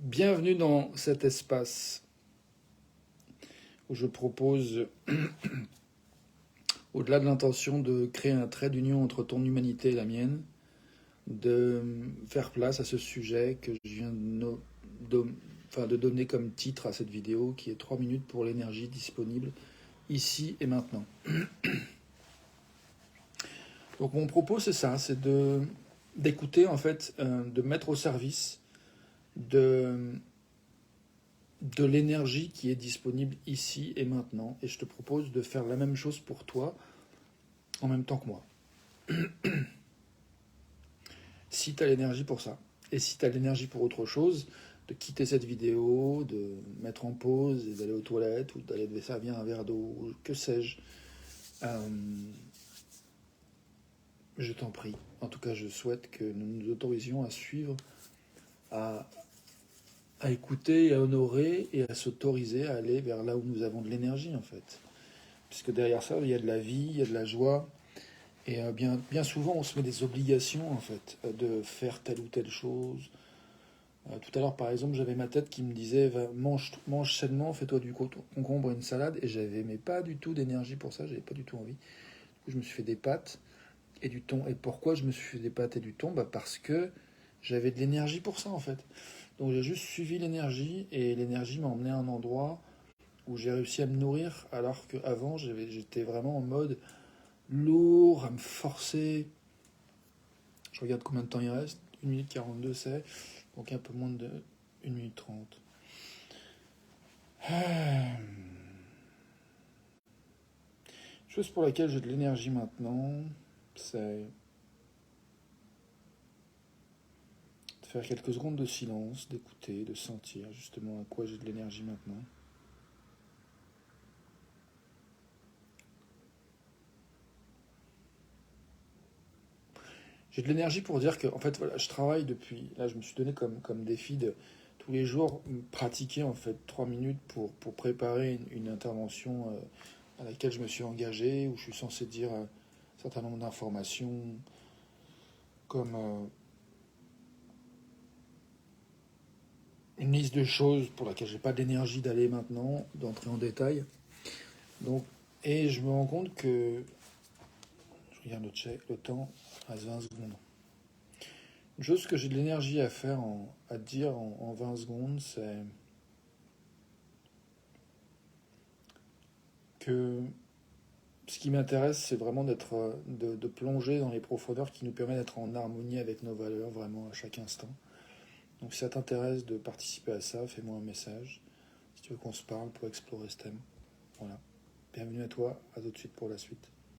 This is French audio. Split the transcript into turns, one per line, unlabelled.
Bienvenue dans cet espace où je propose, au-delà de l'intention de créer un trait d'union entre ton humanité et la mienne, de faire place à ce sujet que je viens de donner comme titre à cette vidéo, qui est 3 minutes pour l'énergie disponible ici et maintenant. Donc mon propos c'est ça, c'est d'écouter en fait, de mettre au service de l'énergie qui est disponible ici et maintenant. Et je te propose de faire la même chose pour toi en même temps que moi. Si tu as l'énergie pour ça. Et si tu as l'énergie pour autre chose, de quitter cette vidéo, de mettre en pause et d'aller aux toilettes ou d'aller te servir un verre d'eau, que sais-je. Je t'en prie. En tout cas, je souhaite que nous nous autorisions à suivre, à écouter, à honorer et à s'autoriser à aller vers là où nous avons de l'énergie en fait. Puisque derrière ça, il y a de la vie, il y a de la joie. Et bien souvent, on se met des obligations, en fait, de faire telle ou telle chose. Tout à l'heure, par exemple, j'avais ma tête qui me disait mange sainement, fais-toi du concombre et une salade. Et j'avais mais pas du tout d'énergie pour ça, j'avais pas du tout envie. Du coup, je me suis fait des pâtes et du thon. Et pourquoi je me suis fait des pâtes et du thon? Parce que j'avais de l'énergie pour ça, en fait. Donc j'ai juste suivi l'énergie, et l'énergie m'a emmené à un endroit où j'ai réussi à me nourrir, alors qu'avant, j'étais vraiment en mode lourd, à me forcer. Je regarde combien de temps il reste. 1 minute 42 c'est. Donc un peu moins de 1 minute 30. Chose pour laquelle j'ai de l'énergie maintenant, c'est de faire quelques secondes de silence, d'écouter, de sentir justement à quoi j'ai de l'énergie maintenant. J'ai de l'énergie pour dire que, en fait, voilà, je travaille depuis. Là, je me suis donné comme défi de tous les jours pratiquer en fait 3 minutes pour préparer une intervention à laquelle je me suis engagé, où je suis censé dire un certain nombre d'informations, comme une liste de choses pour laquelle j'ai pas d'énergie d'aller maintenant, d'entrer en détail. Donc, et je me rends compte que, je regarde le temps, reste 20 secondes. Une chose que j'ai de l'énergie à faire, à dire en 20 secondes, c'est que ce qui m'intéresse, c'est vraiment de plonger dans les profondeurs qui nous permettent d'être en harmonie avec nos valeurs, vraiment à chaque instant. Donc si ça t'intéresse de participer à ça, fais-moi un message. Si tu veux qu'on se parle pour explorer ce thème. Voilà. Bienvenue à toi, à tout de suite pour la suite.